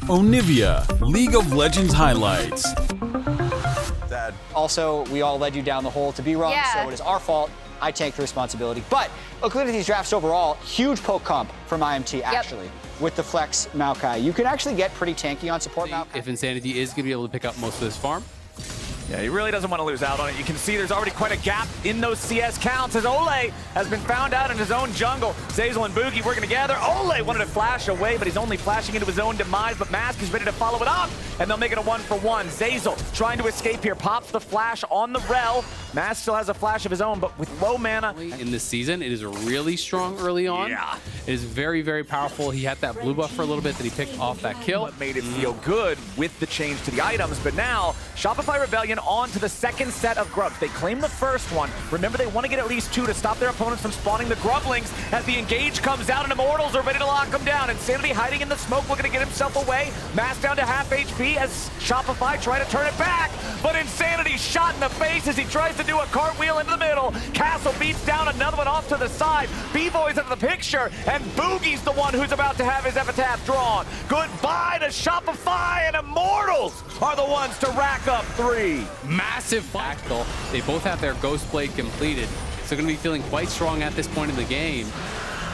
Onivia, League of Legends highlights. Also, we all led you down the hole to be wrong, so it is our fault. I take the responsibility. But looking at these drafts overall, huge poke comp from IMT, actually, with the flex Maokai. You can actually get pretty tanky on support Maokai. If Insanity is going to be able to pick up most of this farm. Yeah, he really doesn't want to lose out on it. You can see there's already quite a gap in those CS counts as Ole has been found out in his own jungle. Zeyzal and Boogie working together. Ole wanted to flash away, but he's only flashing into his own demise, but Mask is ready to follow it up, and they'll make it a 1-for-1. Zeyzal trying to escape here, pops the flash on the Rel. Mask still has a flash of his own, but with low mana. In this season, it is really strong early on. Yeah. It is very, very powerful. He had that blue buff for a little bit that he picked off that kill. What made it feel good with the change to the items, but now Shopify Rebellion on to the second set of grubs. They claim the first one. Remember, they want to get at least 2 to stop their opponents from spawning the grublings. As the engage comes out and Immortals are ready to lock them down. Insanity hiding in the smoke, looking to get himself away. Mask down to half HP as Shopify try to turn it back, but Insanity shot in the face as he tries to do a cartwheel into the middle. Castle beats down another one off to the side. B-Boy's into the picture, and Boogie's the one who's about to have his epitaph drawn. Goodbye to Shopify, and Immortals are the ones to rack up 3. Massive Fractal. They both have their Ghost Blade completed, so going to be feeling quite strong at this point in the game.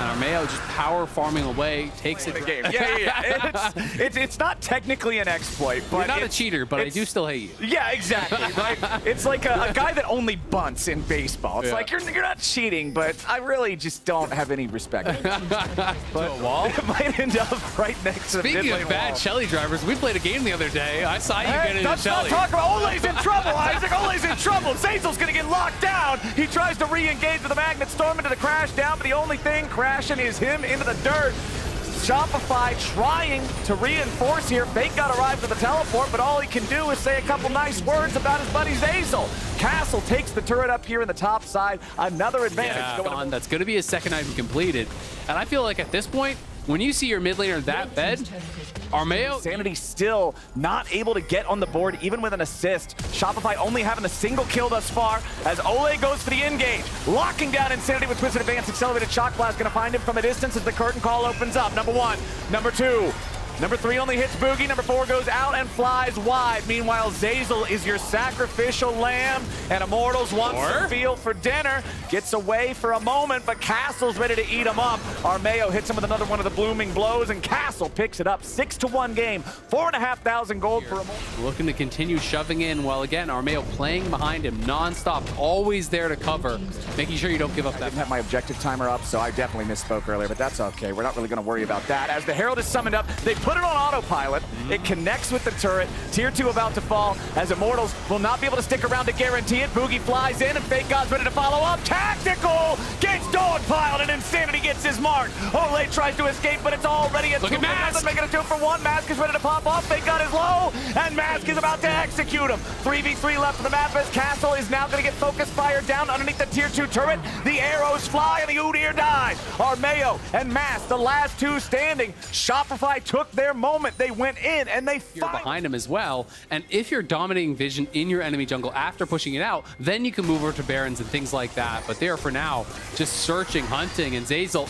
And Armeo just power farming away, takes it. The game. Yeah. It's not technically an exploit, but you're not a cheater, but I do still hate you. Yeah, exactly. Right? It's like a guy that only bunts in baseball. It's like you're not cheating, but I really just don't have any respect. But wall? It might end up right next to the Speaking of bad Shelly drivers, we played a game the other day. I saw you get into Shelly. Talk about Ole's in trouble, Isaac. Ole's in trouble. Zeyzal's going to get locked down. He tries to re-engage with the Magnet Storm into the crash down, but the only thing crashing is him into the dirt. Shopify trying to reinforce here. Fake God arrives with the teleport, but all he can do is say a couple nice words about his buddy Zeyzal. Castle takes the turret up here in the top side. Another advantage. That's going to be his second item completed. And I feel like at this point, when you see your mid laner that bed, Armeo... Insanity still not able to get on the board, even with an assist. Shopify only having a single kill thus far, as Ole goes for the engage. Locking down Insanity with Twisted Advance. Accelerated Shock Blast going to find him from a distance as the curtain call opens up. Number 1, number 2. Number 3 only hits Boogie. Number 4 goes out and flies wide. Meanwhile, Zeyzal is your sacrificial lamb, and Immortals wants to feel for dinner. Gets away for a moment, but Castle's ready to eat him up. Armeo hits him with another one of the blooming blows, and Castle picks it up. 6-1 game. 4,500 gold for Immortals. Looking to continue shoving in, while again, Armeo playing behind him non-stop, always there to cover, making sure you don't give up that. I didn't have my objective timer up, so I definitely misspoke earlier, but that's okay. We're not really going to worry about that. As the Herald is summoned up, they put it on autopilot. It connects with the turret. Tier 2 about to fall, as Immortals will not be able to stick around to guarantee it. Boogie flies in, and Fake God's ready to follow up. Tactical gets dogpiled, and Insanity gets his mark. Ole tries to escape, but it's already a 2 for nothing, making a 2 for 1. Mask is ready to pop off. Fake God is low, and Mask is about to execute him. 3v3 left of the map as Castle is now going to get focus fire down underneath the tier 2 turret. The arrows fly, and the Udyr dies. Armeo and Mask, the last 2 standing. Shopify took their moment. They went in, and they you're behind him as well. And if you're dominating vision in your enemy jungle after pushing it out, then you can move over to Barons and things like that. But there for now, just searching, hunting, and Zeyzal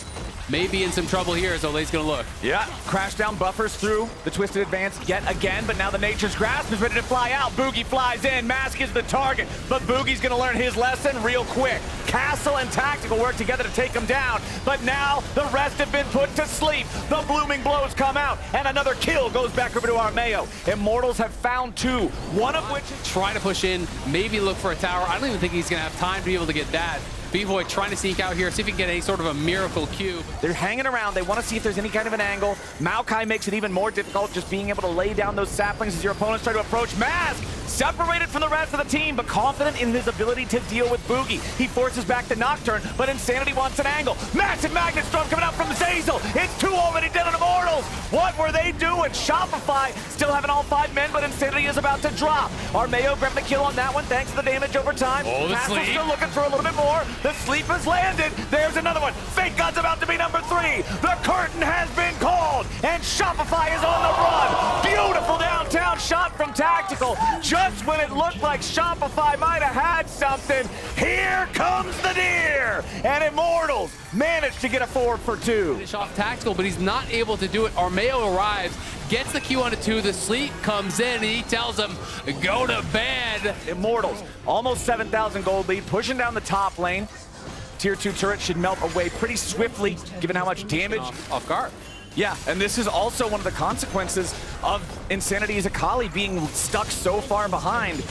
may be in some trouble here as Ole's going to look. Yeah, crash down buffers through the Twisted Advance yet again, but now the Nature's Grasp is ready to fly out. Boogie flies in, Mask is the target, but Boogie's going to learn his lesson real quick. Castle and Tactical work together to take him down, but now the rest have been put to sleep. The blooming blows come out, and another kill goes back over to Armeo. Immortals have found 2, one of which... Try to push in, maybe look for a tower. I don't even think he's going to have time to be able to get that. B-Boy trying to sneak out here, see if he can get any sort of a miracle cube. They're hanging around. They want to see if there's any kind of an angle. Maokai makes it even more difficult just being able to lay down those saplings as your opponents try to approach. Mask separated from the rest of the team, but confident in his ability to deal with Boogie. He forces back the Nocturne, but Insanity wants an angle. Massive Magnet Storm coming out from Zeyzal. It's 2 already dead on Immortals. What were they doing? Shopify still having all 5 men, but Insanity is about to drop. Armeo grabbed the kill on that one thanks to the damage over time. Castle's still looking for a little bit more. The sleep has landed. There's another one. Fake God's about to be number 3. The curtain has been called, and Shopify is on the run. Beautiful downtown shot from Tactical. Just when it looked like Shopify might have had something, here comes the deer. And Immortals managed to get a 4 for 2. Finish off Tactical, but he's not able to do it. Armeo arrives, gets the Q on a 2. The sleep comes in, and he tells him, go to bed. Immortals, almost 7,000 gold lead, pushing down the top lane. Tier 2 turret should melt away pretty swiftly, given how much damage. Off guard. Yeah, and this is also one of the consequences of Insanity's Akali being stuck so far behind.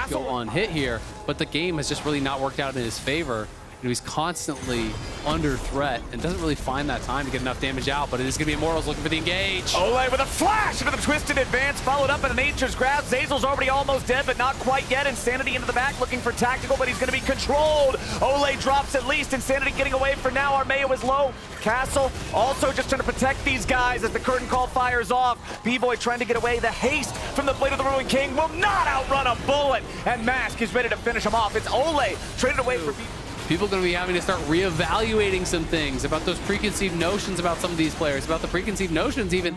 Go on hit here, but the game has just really not worked out in his favor. He's constantly under threat and doesn't really find that time to get enough damage out, but it is going to be Immortals looking for the engage. Ole with a flash into the twisted advance, followed up in a nature's grab. Zeyzal's already almost dead, but not quite yet. Insanity into the back looking for Tactical, but he's going to be controlled. Ole drops at least. Insanity getting away for now. Armeo is low. Castle also just trying to protect these guys as the curtain call fires off. B-Boy trying to get away. The haste from the Blade of the Ruined King will not outrun a bullet, and Mask is ready to finish him off. It's Ole traded away for B-Boy. People are going to be having to start reevaluating some things about those preconceived notions about some of these players, about the preconceived notions even.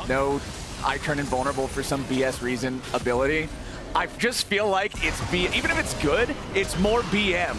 No, I turn invulnerable for some BS reason ability. I just feel like it's even if it's good, it's more BM.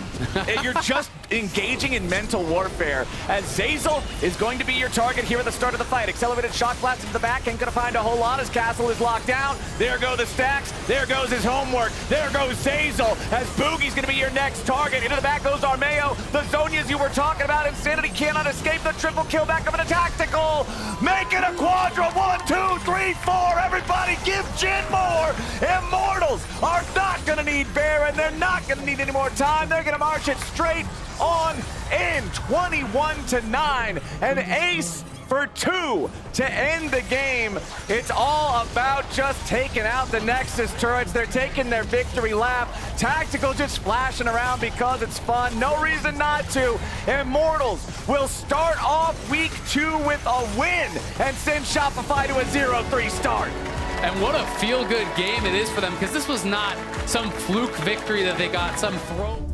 You're just engaging in mental warfare, as Zeyzal is going to be your target here at the start of the fight. Accelerated shock blast into the back, ain't gonna find a whole lot as Castle is locked down. There go the stacks, there goes his homework, there goes Zeyzal, as Boogie's gonna be your next target. Into the back goes Armeo, the Zonias you were talking about. Insanity cannot escape the triple kill back up in a Tactical. Make it a quadra, 1, 2, 3, 4, everybody give Jin more. Immortals are not gonna need Baron, they're not gonna need any more time, they're gonna march it straight on in. 21-9, an ace for 2 to end the game. It's all about just taking out the Nexus turrets. They're taking their victory lap. Tactical just flashing around because it's fun. No reason not to. Immortals will start off week 2 with a win and send Shopify to a 0-3 start. And what a feel-good game it is for them, because this was not some fluke victory that they got, some throw.